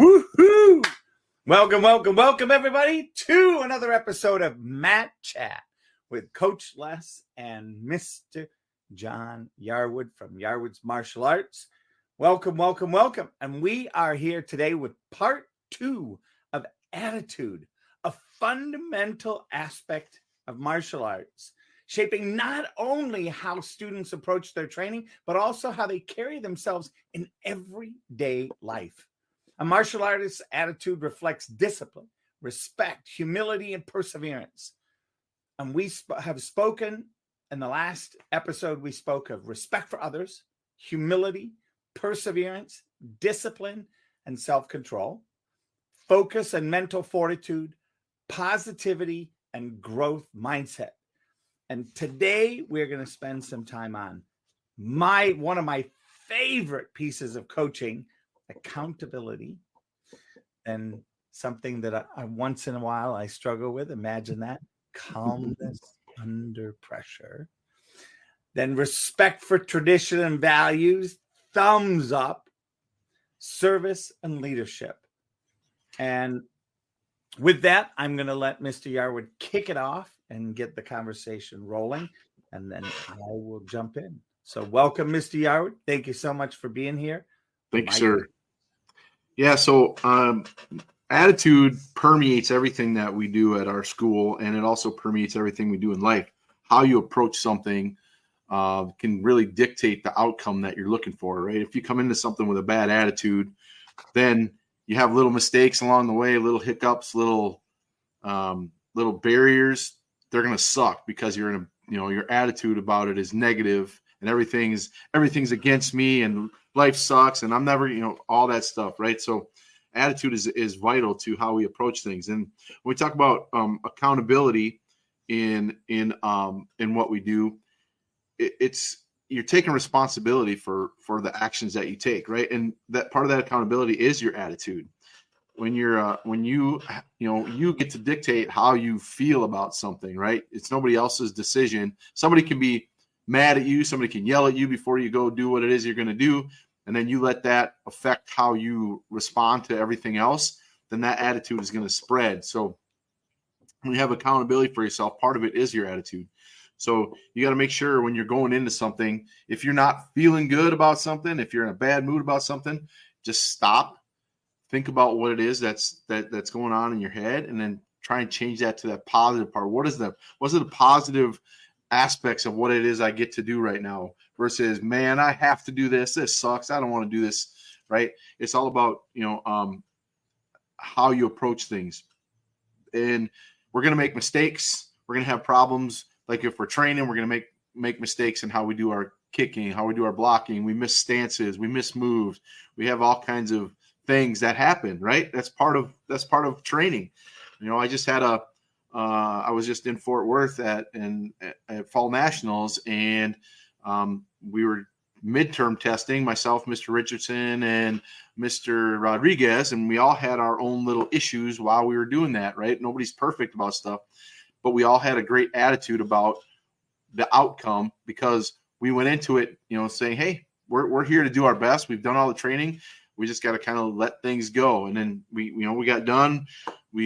Woohoo! Welcome, everybody, to another episode of Matt Chat with Coach Les and Mr. John Yarwood from Yarwood's Martial Arts. Welcome. And we are here today with part 2 of attitude, a fundamental aspect of martial arts, shaping not only how students approach their training, but also how they carry themselves in everyday life. A martial artist's attitude reflects discipline, respect, humility, and perseverance. And we have spoken in the last episode, we spoke of respect for others, humility, perseverance, discipline, and self-control, focus and mental fortitude, positivity, and growth mindset. And today we're going to spend some time on one of my favorite pieces of coaching, accountability, and something that I once in a while I struggle with. Imagine that. Calmness under pressure. Then respect for tradition and values, thumbs up, service and leadership. And with that, I'm going to let Mr. Yarwood kick it off and get the conversation rolling, and then I will jump in. So welcome, Mr. Yarwood. Thank you so much for being here. Thank you, sir. Yeah, so attitude permeates everything that we do at our school, and it also permeates everything we do in life. How you approach something can really dictate the outcome that you're looking for, right? If you come into something with a bad attitude, then you have little mistakes along the way, little hiccups, little barriers. They're going to suck because you're in your attitude about it is negative, and everything's against me, and life sucks, and I'm never, all that stuff, right? So attitude is vital to how we approach things. And when we talk about accountability in what we do, it's you're taking responsibility for the actions that you take, right? And that part of that accountability is your attitude. When you get to dictate how you feel about something, right? It's nobody else's decision. Somebody can be mad at you. Somebody can yell at you before you go do what it is you're going to do. And then you let that affect how you respond to everything else, then that attitude is going to spread. So when you have accountability for yourself, part of it is your attitude. So you got to make sure when you're going into something, if you're not feeling good about something, if you're in a bad mood about something, just stop, think about what it is that's going on in your head, and then try and change that to that positive part. What are the positive aspects of what it is I get to do right now versus, man, I have to do this. This sucks. I don't want to do this, right? It's all about, how you approach things. And we're going to make mistakes. We're going to have problems. Like if we're training, we're going to make mistakes in how we do our kicking, how we do our blocking. We miss stances. We miss moves. We have all kinds of things that happen, right? That's part of training. I just had I was just in Fort Worth at Fall Nationals, and we were midterm testing, myself, Mr. Richardson, and Mr. Rodriguez, and we all had our own little issues while we were doing that, right? Nobody's perfect about stuff, but we all had a great attitude about the outcome because we went into it, saying, hey, we're here to do our best. We've done all the training. We just got to kind of let things go. And then we got done. We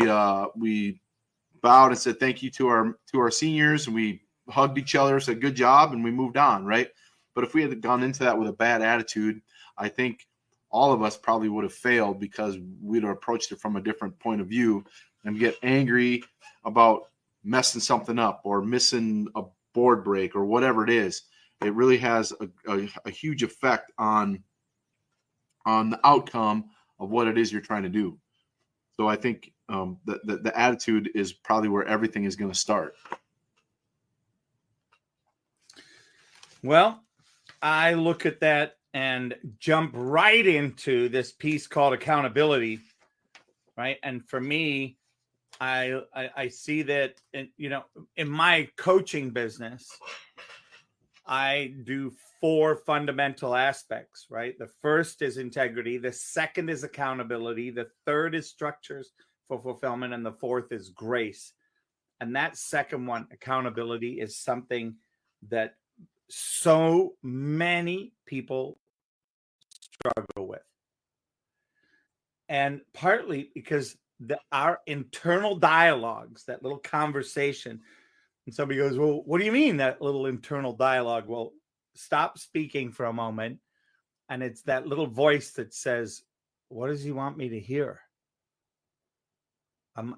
bowed and said thank you to our seniors, and we hugged each other, said good job, and we moved on, right? But if we had gone into that with a bad attitude, I think all of us probably would have failed because we'd have approached it from a different point of view and get angry about messing something up or missing a board break or whatever it is. It really has a huge effect on the outcome of what it is you're trying to do. So I think the attitude is probably where everything is going to start. Well, I look at that and jump right into this piece called accountability, right? And for me, I see that, in my coaching business, I do 4 fundamental aspects, right? The first is integrity. The second is accountability. The third is structures for fulfillment. And the fourth is grace. And that second one, accountability, is something that so many people struggle with. And partly because our internal dialogues, that little conversation, and somebody goes, well, what do you mean that little internal dialogue? Well, stop speaking for a moment. And it's that little voice that says, what does he want me to hear? Am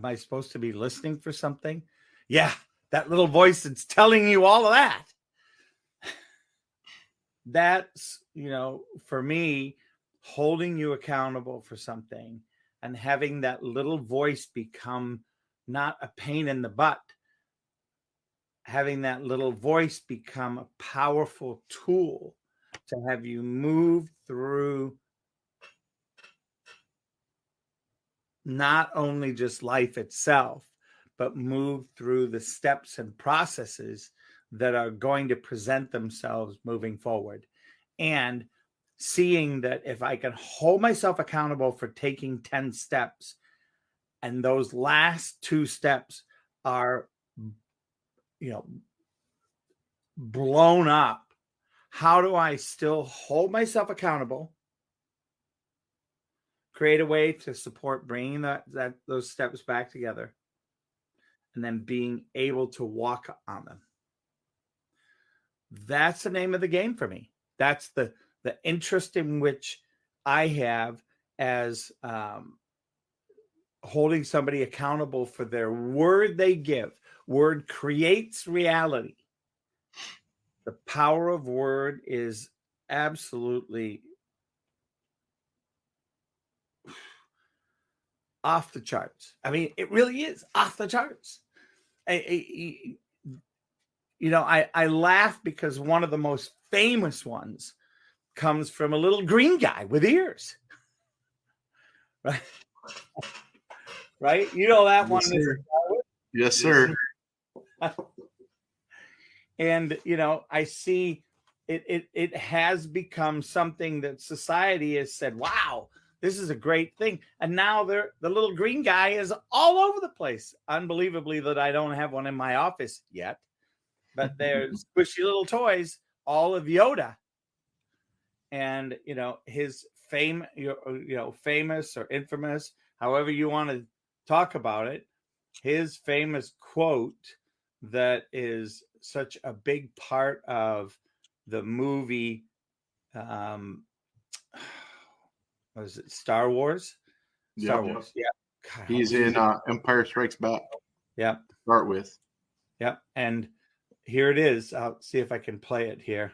I supposed to be listening for something? Yeah, that little voice that's telling you all of that. That's, for me, holding you accountable for something and having that little voice become not a pain in the butt, having that little voice become a powerful tool to have you move through not only just life itself, but move through the steps and processes that are going to present themselves moving forward. And seeing that if I can hold myself accountable for taking 10 steps, and those last 2 steps are, blown up, how do I still hold myself accountable, create a way to support bringing those steps back together, and then being able to walk on them? That's the name of the game for me. That's the interest in which I have as holding somebody accountable for their word they give. Word creates reality. The power of word is absolutely off the charts. I mean, it really is off the charts. I laugh because one of the most famous ones comes from a little green guy with ears. Right? Right? You know that Yes, one. sir. Yes, sir. And, I see it has become something that society has said, wow, this is a great thing. And now the little green guy is all over the place. Unbelievably that I don't have one in my office yet. But there's squishy little toys, all of Yoda. And, his fame, famous or infamous, however you want to talk about it, his famous quote that is such a big part of the movie, what is it, Star Wars? Star Wars, yeah. God, he's in Empire Strikes Back. Yeah. Start with. Yeah, and here it is. I'll see if I can play it here.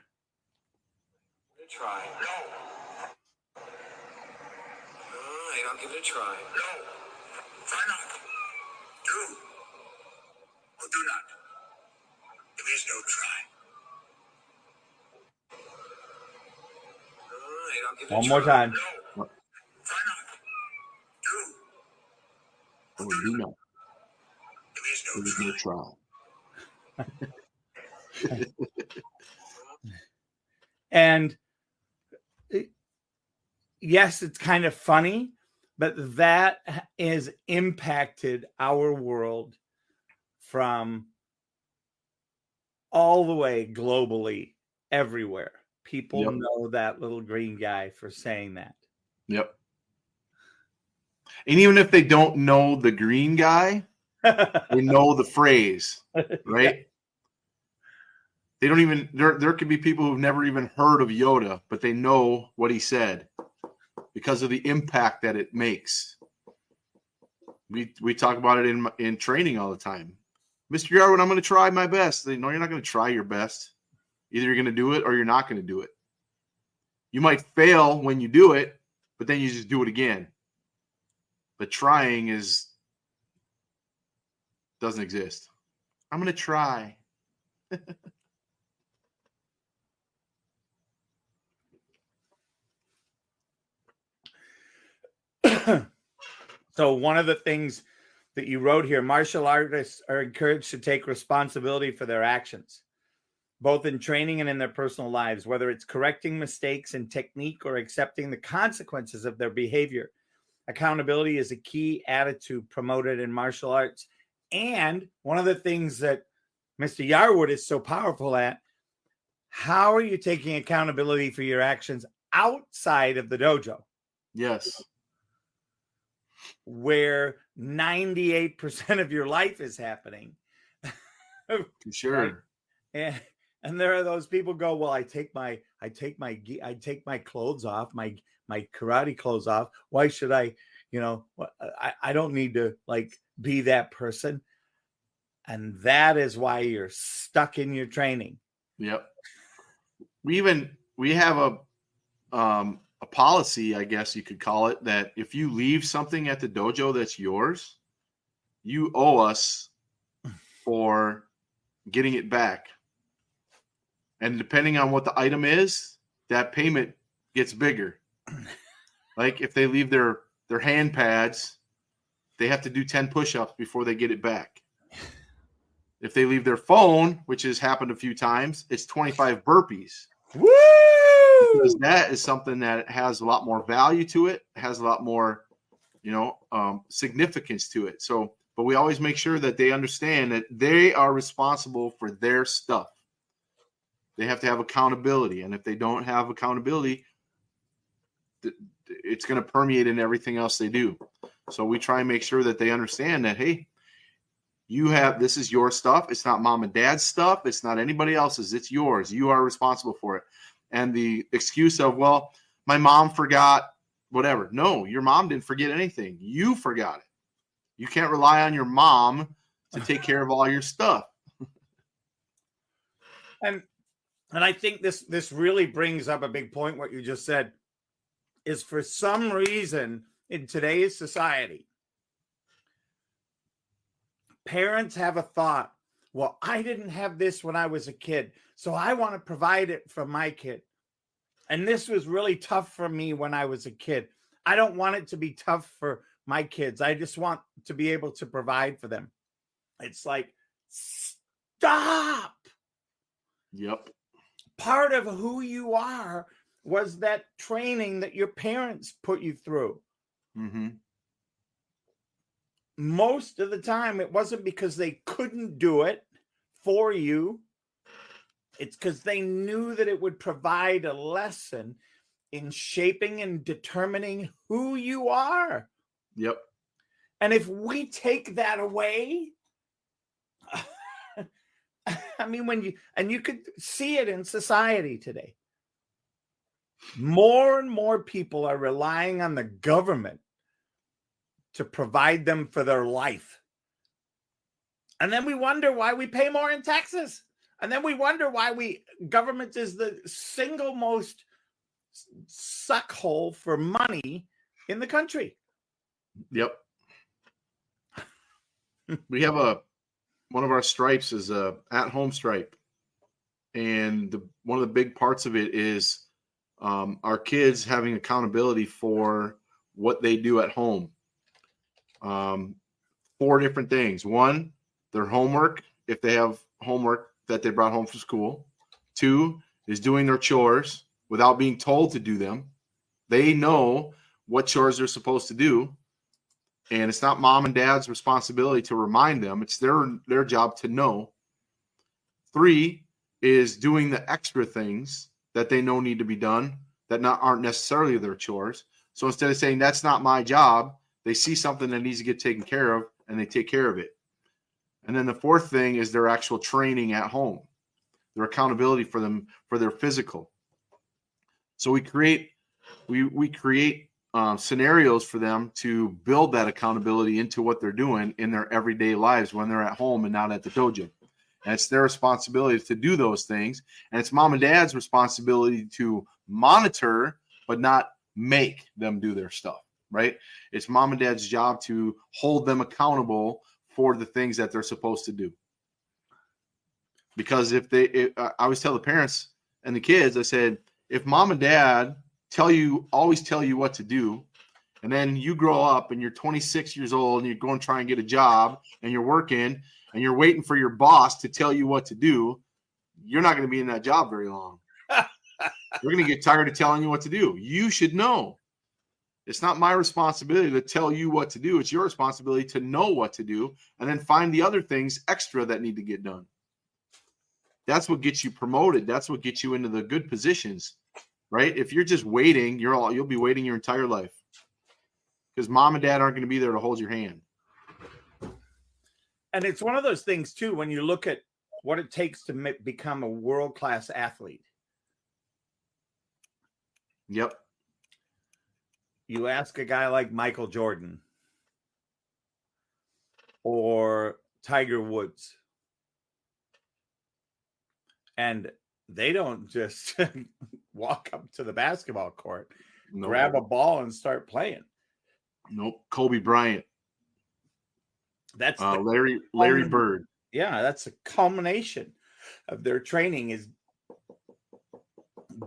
Try. No. All right, I'll give it a try. No. Try not. Do. Or do not. There is no try. All right, I'll give it a try. One more time. No. Try not. Do. Or do not. There is no try. And yes, it's kind of funny, but that has impacted our world from all the way globally, everywhere. People know that little green guy for saying that. Yep. And even if they don't know the green guy, they know the phrase, right? Yeah. They don't even, there could be people who've never even heard of Yoda, but they know what he said because of the impact that it makes. We talk about it in training all the time. Mr. Yarwood, I'm going to try my best. No, you're not going to try your best. Either you're going to do it or you're not going to do it. You might fail when you do it, but then you just do it again. But trying doesn't exist. I'm going to try. So one of the things that you wrote here, martial artists are encouraged to take responsibility for their actions, both in training and in their personal lives, whether it's correcting mistakes in technique or accepting the consequences of their behavior. Accountability is a key attitude promoted in martial arts. And one of the things that Mr. Yarwood is so powerful at, how are you taking accountability for your actions outside of the dojo? Yes. where 98% of your life is happening. Sure. Right? And there are those people go, well, I take my clothes off, my karate clothes off. Why should I, I don't need to like be that person. And that is why you're stuck in your training. Yep. We have a policy, I guess you could call it, that if you leave something at the dojo that's yours, you owe us for getting it back. And depending on what the item is, that payment gets bigger. Like if they leave their hand pads, they have to do 10 push-ups before they get it back. If they leave their phone, which has happened a few times, it's 25 burpees. Woo! Because that is something that has a lot more value to it, has a lot more, significance to it. So, but we always make sure that they understand that they are responsible for their stuff. They have to have accountability. And if they don't have accountability, it's going to permeate in everything else they do. So we try and make sure that they understand that, hey, this is your stuff. It's not mom and dad's stuff. It's not anybody else's. It's yours. You are responsible for it. And the excuse of, well, my mom forgot whatever. No, your mom didn't forget anything. You forgot it. You can't rely on your mom to take care of all your stuff. And I think this really brings up a big point. What you just said is, for some reason in today's society, parents have a thought, well, I didn't have this when I was a kid, so I want to provide it for my kid. And this was really tough for me when I was a kid. I don't want it to be tough for my kids. I just want to be able to provide for them. It's like, stop. Yep. Part of who you are was that training that your parents put you through. Mm-hmm. Most of the time, it wasn't because they couldn't do it for you. It's because they knew that it would provide a lesson in shaping and determining who you are. Yep. And if we take that away, I mean, you could see it in society today. More and more people are relying on the government to provide them for their life. And then we wonder why we pay more in taxes. And then we wonder why government is the single most suck hole for money in the country. Yep. We have one of our stripes is a at-home stripe. And one of the big parts of it is our kids having accountability for what they do at home. 4 different things. 1, their homework, if they have homework that they brought home from school. 2 is doing their chores without being told to do them. They know what chores they're supposed to do. And it's not mom and dad's responsibility to remind them. It's their job to know. 3 is doing the extra things that they know need to be done that aren't necessarily their chores. So instead of saying, that's not my job, they see something that needs to get taken care of, and they take care of it. And then the 4th thing is their actual training at home, their accountability for them, for their physical. So we create scenarios for them to build that accountability into what they're doing in their everyday lives when they're at home and not at the dojo. And it's their responsibility to do those things. And it's mom and dad's responsibility to monitor, but not make them do their stuff, right? It's mom and dad's job to hold them accountable for the things that they're supposed to do. Because I always tell the parents and the kids, I said, if mom and dad always tell you what to do, and then you grow up and you're 26 years old and you're going to try and get a job and you're working and you're waiting for your boss to tell you what to do, you're not going to be in that job very long. You're going to get tired of telling you what to do. You should know. It's not my responsibility to tell you what to do. It's your responsibility to know what to do and then find the other things extra that need to get done. That's what gets you promoted. That's what gets you into the good positions, right? If you're just waiting, you'll be waiting your entire life. because mom and dad aren't going to be there to hold your hand. And it's one of those things too, when you look at what it takes to become a world-class athlete. Yep. You ask a guy like Michael Jordan or Tiger Woods, and they don't just walk up to the basketball court, Nope. grab a ball and start playing. Nope. Kobe Bryant. That's Larry Bird. Yeah, that's a culmination of their training, is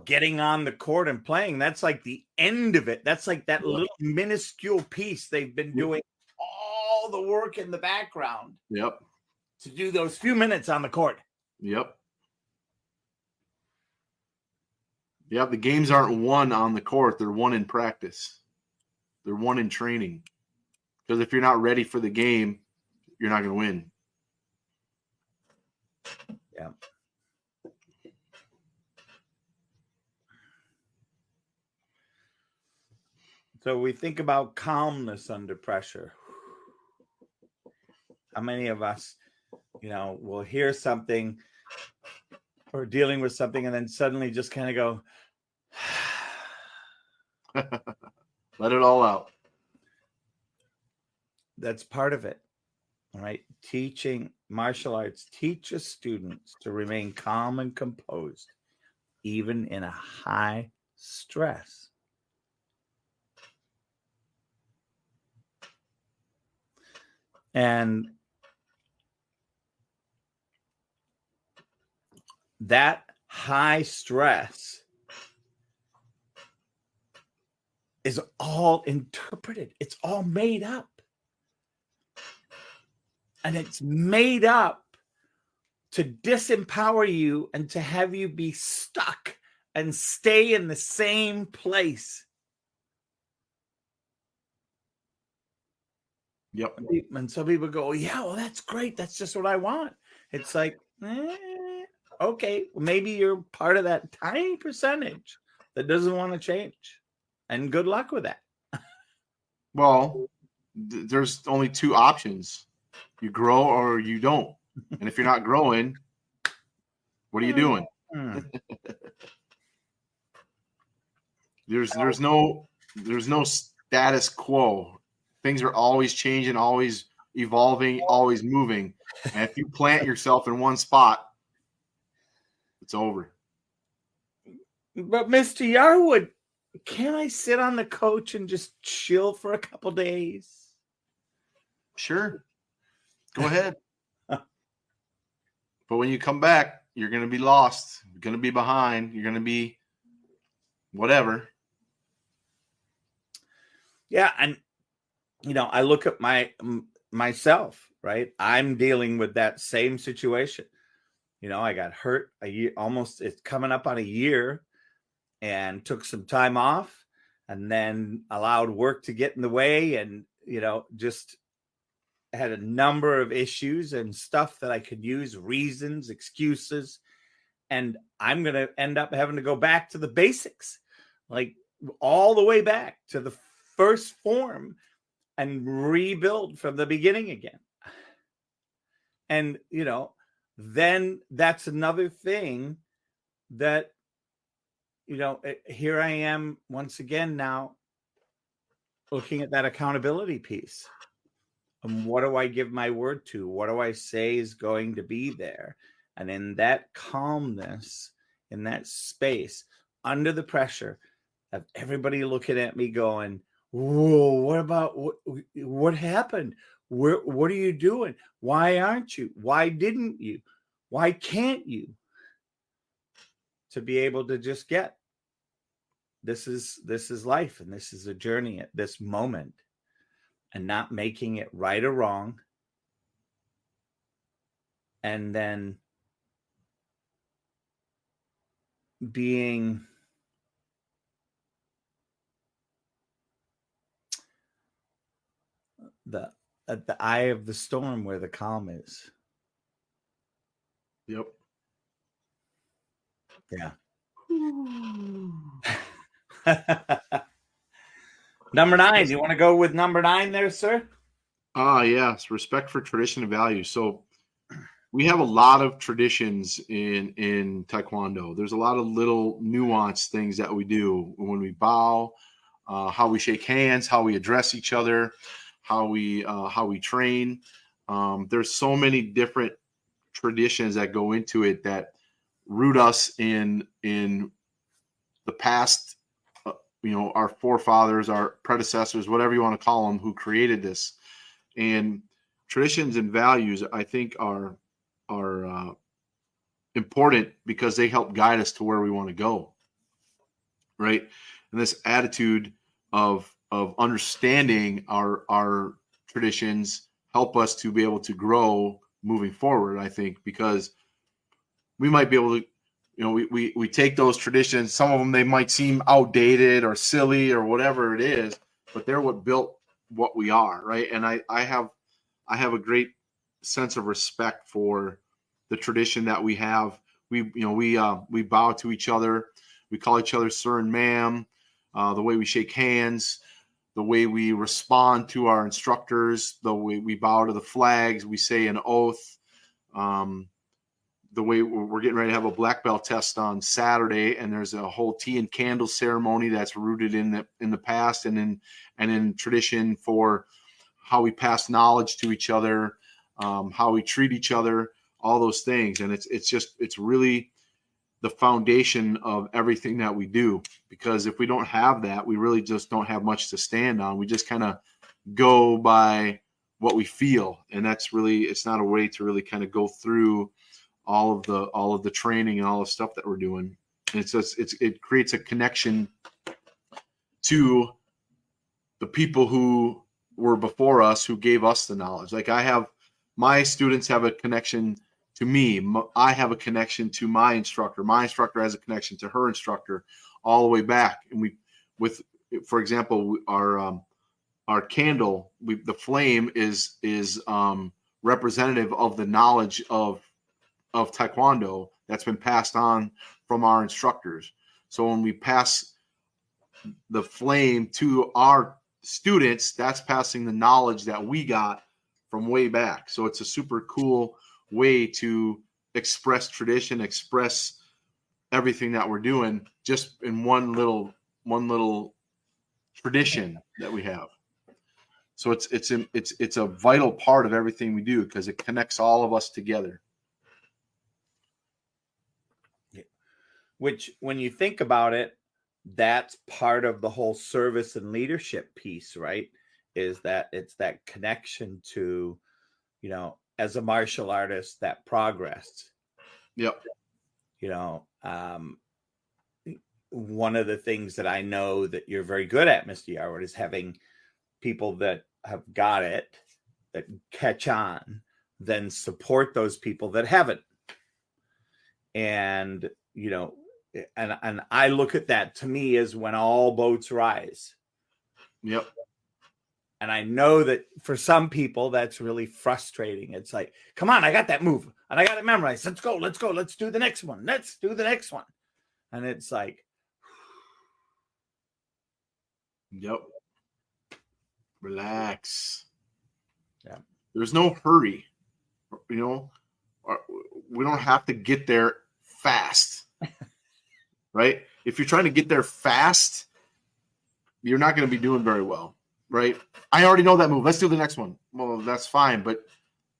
getting on the court and playing. That's like the end of it. That's like that little minuscule piece they've been doing all the work in the background. Yep. To do those few minutes on the court. Yep. Yeah, the games aren't won on the court. They're won in practice. They're won in training. Because if you're not ready for the game, you're not going to win. Yeah. So we think about calmness under pressure. How many of us, will hear something or dealing with something and then suddenly just kind of go, let it all out. That's part of it. All right. Teaching martial arts teaches students to remain calm and composed, even in a high stress. And that high stress is all interpreted. It's all made up. And it's made up to disempower you and to have you be stuck and stay in the same place. Yep. And some people go, yeah, well, that's great. That's just what I want. It's like, okay, well, maybe you're part of that tiny percentage that doesn't want to change. And good luck with that. Well, there's only two options. You grow or you don't. And if you're not growing, what are you doing? There's no status quo. Things are always changing, always evolving, always moving. And if you plant yourself in one spot, it's over. But Mr. Yarwood, can I sit on the couch and just chill for a couple days? Sure. Go ahead. But when you come back, you're going to be lost. You're going to be behind. You're going to be whatever. Yeah. And, I look at myself, right? I'm dealing with that same situation. I got hurt a year, it's coming up on a year, and took some time off and then allowed work to get in the way, and, just had a number of issues and stuff that I could use, reasons, excuses. And I'm going to end up having to go back to the basics, like all the way back to the first form and rebuild from the beginning again. And, then that's another thing that, here I am once again now looking at that accountability piece. And what do I give my word to? What do I say is going to be there? And in that calmness, in that space, under the pressure of everybody looking at me going, whoa, what happened? What are you doing? Why aren't you? Why didn't you? Why can't you? To be able to just get, this is life, and this is a journey at this moment, and not making it right or wrong. And then being at the eye of the storm where the calm is. Yep. Yeah. Number 9. Do you want to go with number 9 there, sir? Yes, respect for tradition and value. So we have a lot of traditions in Taekwondo. There's a lot of little nuanced things that we do when we bow, how we shake hands, how we address each other, how we train. There's so many different traditions that go into it that root us in the past. Our forefathers, our predecessors, whatever you want to call them, who created this. And traditions and values, I think, are important because they help guide us to where we want to go, right? And this attitude of understanding our traditions help us to be able to grow moving forward, I think, because we might be able to, we take those traditions, some of them, they might seem outdated or silly or whatever it is, but they're what built what we are, right? And I have a great sense of respect for the tradition that we have. We bow to each other. We call each other sir and ma'am. The way we shake hands, the way we respond to our instructors, the way we bow to the flags, we say an oath. The way we're getting ready to have a black belt test on Saturday, and there's a whole tea and candle ceremony that's rooted in the past and in tradition for how we pass knowledge to each other, how we treat each other, all those things. And it's really the foundation of everything that we do, because if we don't have that, we really just don't have much to stand on. We just kind of go by what we feel, and it's not a way to really kind of go through all of the training and all the stuff that we're doing. And it creates a connection to the people who were before us, who gave us the knowledge. Like my students have a connection to me. I have a connection to my instructor. My instructor has a connection to her instructor, all the way back. And for example, our candle, the flame is representative of the knowledge of Taekwondo that's been passed on from our instructors. So when we pass the flame to our students, that's passing the knowledge that we got from way back. So it's a super cool way to express tradition, express everything that we're doing, just in one little tradition that we have. So it's a vital part of everything we do, because it connects all of us together. Which, when you think about it, that's part of the whole service and leadership piece, right? Is that it's that connection to, as a martial artist, that progress. Yep. One of the things that I know that you're very good at, Mr. Yarwood, is having people that have got it, that catch on, then support those people that haven't. And, and I look at that, to me, as when all boats rise. Yep. And I know that for some people, that's really frustrating. It's like, come on, I got that move and I got it memorized. Let's go. Let's do the next one. And it's like, yep. Relax. Yeah. There's no hurry. We don't have to get there fast. Right? If you're trying to get there fast, you're not going to be doing very well. Right? I already know that move. Let's do the next one. Well, that's fine, but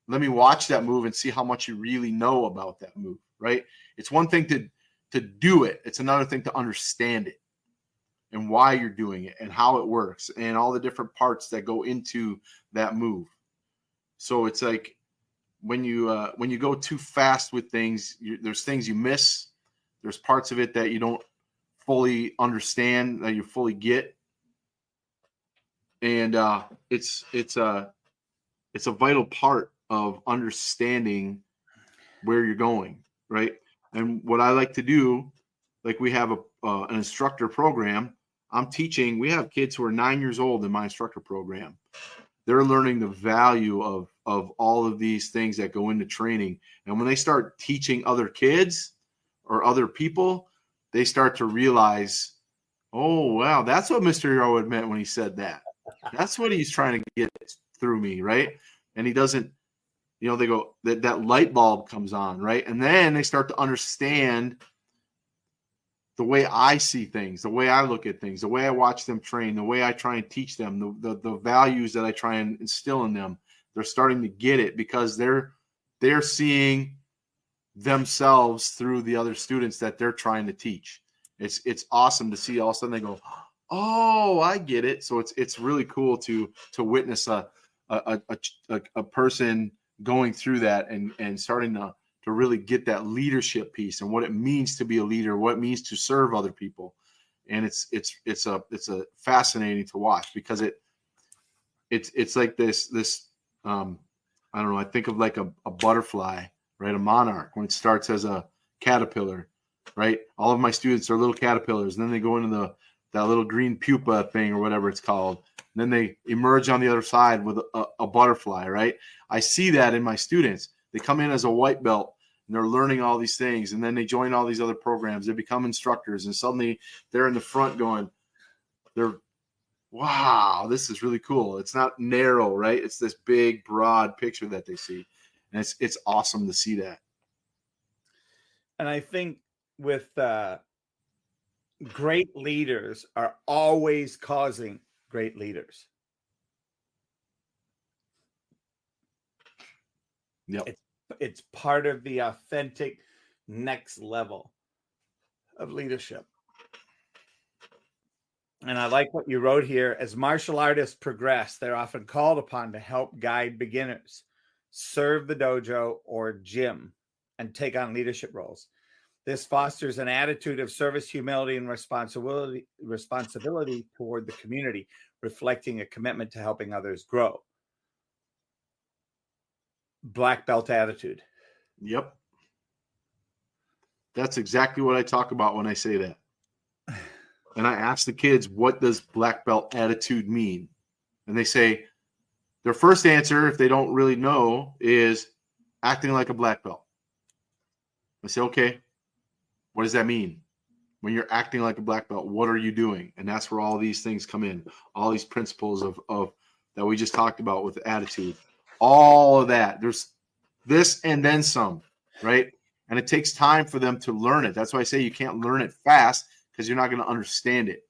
let me watch that move and see how much you really know about that move. Right? It's one thing to do it. It's another thing to understand it and why you're doing it and how it works and all the different parts that go into that move. So it's like when you go too fast with things, there's things you miss. There's parts of it that you don't fully understand, that you fully get. And it's a vital part of understanding where you're going, right? And what I like to do, like we have an instructor program. I'm teaching. We have kids who are 9 years old in my instructor program. They're learning the value of all of these things that go into training. And when they start teaching other kids or other people, they start to realize Oh, wow. That's what Mr. Yarwood meant when he said that. That's what he's trying to get through me, right? And he doesn't, they go, that light bulb comes on, right? And then they start to understand the way I see things, the way I look at things, the way I watch them train, the way I try and teach them, the values that I try and instill in them. They're starting to get it because they're seeing themselves through the other students that they're trying to teach. It's awesome to see. All of a sudden they go, oh, I get it. So it's really cool to witness a person going through that and starting to really get that leadership piece and what it means to be a leader, what it means to serve other people. And it's a fascinating to watch because it's like this I don't know, I think of like a butterfly, right? A monarch when it starts as a caterpillar, right? All of my students are little caterpillars, and then they go into that little green pupa thing or whatever it's called. And then they emerge on the other side with a butterfly, right? I see that in my students. They come in as a white belt and they're learning all these things, and then they join all these other programs. They become instructors, and suddenly they're in the front going, wow, this is really cool. It's not narrow, right? It's this big, broad picture that they see. And it's awesome to see that. And I think with great leaders are always causing great leaders. Yep. It's part of the authentic next level of leadership. And I like what you wrote here. As martial artists progress, they're often called upon to help guide beginners, serve the dojo or gym, and take on leadership roles. This fosters an attitude of service, humility, and responsibility toward the community, reflecting a commitment to helping others grow. Black belt attitude. Yep. That's exactly what I talk about when I say that. And I ask the kids, what does black belt attitude mean? And they say, their first answer, if they don't really know, is acting like a black belt. I say, okay, what does that mean? When you're acting like a black belt, what are you doing? And that's where all these things come in. All these principles of that we just talked about with attitude. All of that. There's this and then some, right? And it takes time for them to learn it. That's why I say you can't learn it fast because you're not going to understand it.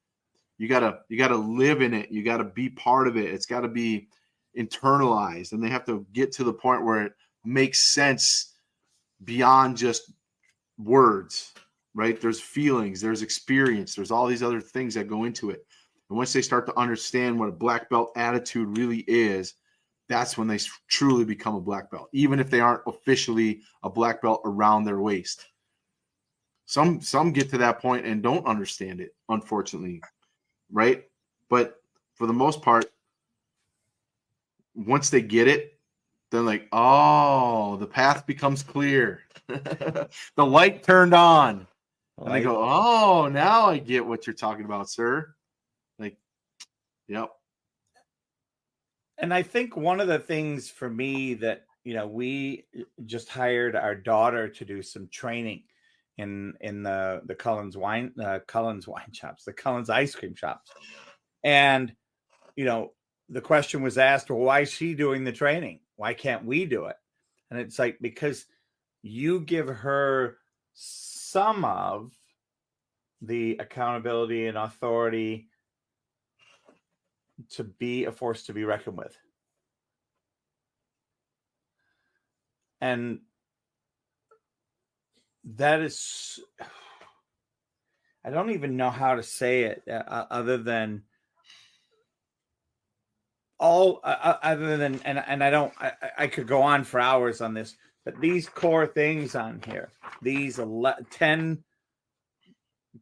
You gotta live in it. You gotta be part of it. It's got to be internalized, and they have to get to the point where it makes sense beyond just words, right? There's feelings, there's experience, there's all these other things that go into it. And once they start to understand what a black belt attitude really is, that's when they truly become a black belt, even if they aren't officially a black belt around their waist. Some get to that point and don't understand it, unfortunately, right? But for the most part, once they get it, they're like, oh, the path becomes clear. The light turned on. And they go, oh, now I get what you're talking about, sir. Like, yep. And I think one of the things for me that, we just hired our daughter to do some training in the Cullen's wine shops, the Cullen's ice cream shops. And, the question was asked, well, why is she doing the training? Why can't we do it? And it's like, because you give her some of the accountability and authority to be a force to be reckoned with. And that is, I don't even know how to say it other than and I could go on for hours on this, but these core things on here, these 10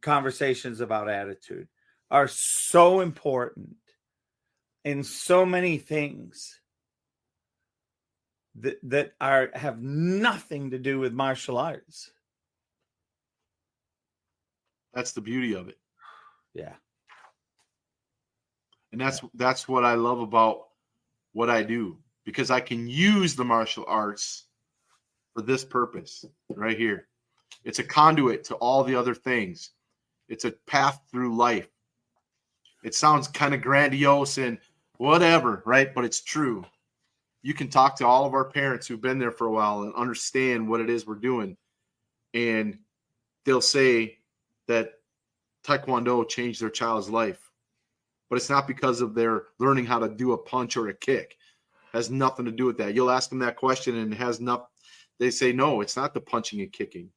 conversations about attitude are so important in so many things that have nothing to do with martial arts. That's the beauty of it. Yeah. And that's what I love about what I do, because I can use the martial arts for this purpose right here. It's a conduit to all the other things. It's a path through life. It sounds kind of grandiose and whatever, right? But it's true. You can talk to all of our parents who've been there for a while and understand what it is we're doing. And they'll say that Taekwondo changed their child's life. But it's not because of their learning how to do a punch or a kick. It has nothing to do with that. You'll ask them that question and it has nothing. They say, no, it's not the punching and kicking.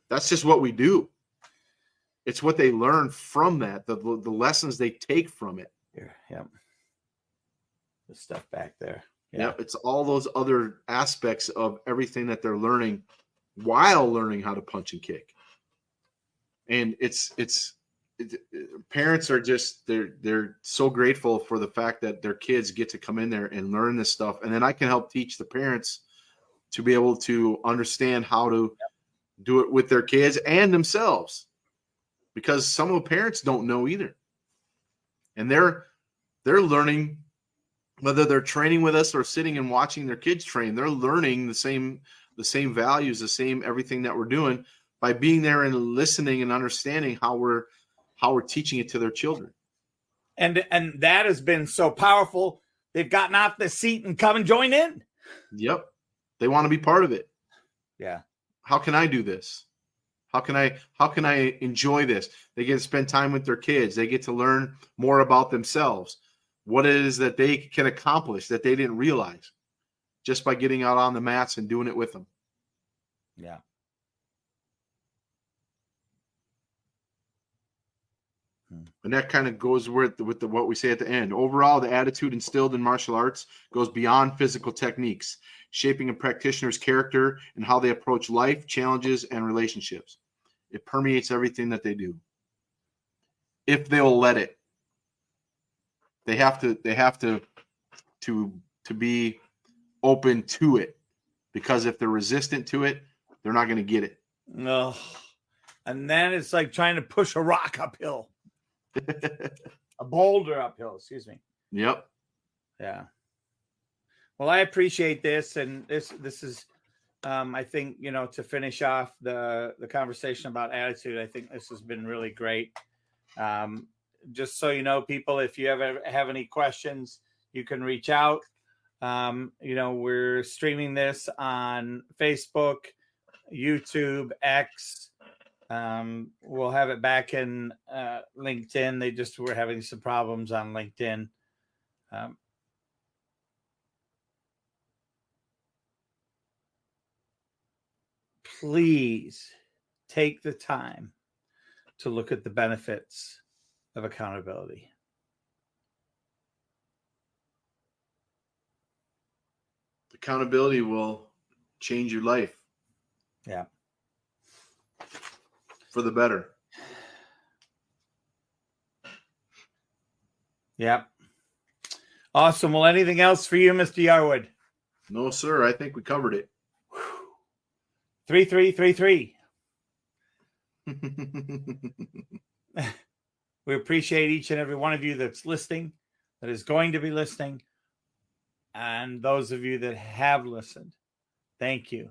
That's just what we do. It's what they learn from that, the lessons they take from it. Yep. The stuff back there. Yep. It's all those other aspects of everything that they're learning while learning how to punch and kick. And parents are just, they're so grateful for the fact that their kids get to come in there and learn this stuff. And then I can help teach the parents to be able to understand how to do it with their kids and themselves, because some of the parents don't know either. And they're learning, whether they're training with us or sitting and watching their kids train, they're learning the same values, the same everything that we're doing by being there and listening and understanding how we're teaching it to their children. And that has been so powerful. They've gotten off the seat and come and join in. Yep. They want to be part of it. Yeah. How can I do this? How can I enjoy this? They get to spend time with their kids. They get to learn more about themselves, what it is that they can accomplish that they didn't realize just by getting out on the mats and doing it with them. Yeah. And that kind of goes with what we say at the end. Overall, the attitude instilled in martial arts goes beyond physical techniques, shaping a practitioner's character and how they approach life, challenges, and relationships. It permeates everything that they do. If they'll let it, they have to be open to it, because if they're resistant to it, they're not going to get it. No. And then it's like trying to push a rock uphill. A boulder uphill, excuse me. Yep. Yeah. Well, I appreciate this, and this is I think, to finish off the conversation about attitude, I think this has been really great. Just so you know, people, if you ever have any questions, you can reach out. We're streaming this on Facebook, YouTube, X. We'll have it back in LinkedIn. They just were having some problems on LinkedIn. Please take the time to look at the benefits of accountability. Accountability will change your life. Yeah. For the better. Yep. Awesome. Well, anything else for you, Mr. Yarwood? No, sir. I think we covered it. 3333. We appreciate each and every one of you that's listening, that is going to be listening, and those of you that have listened. Thank you.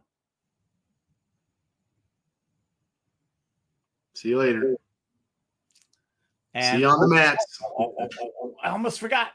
See you later. And see you on the mats. I almost forgot.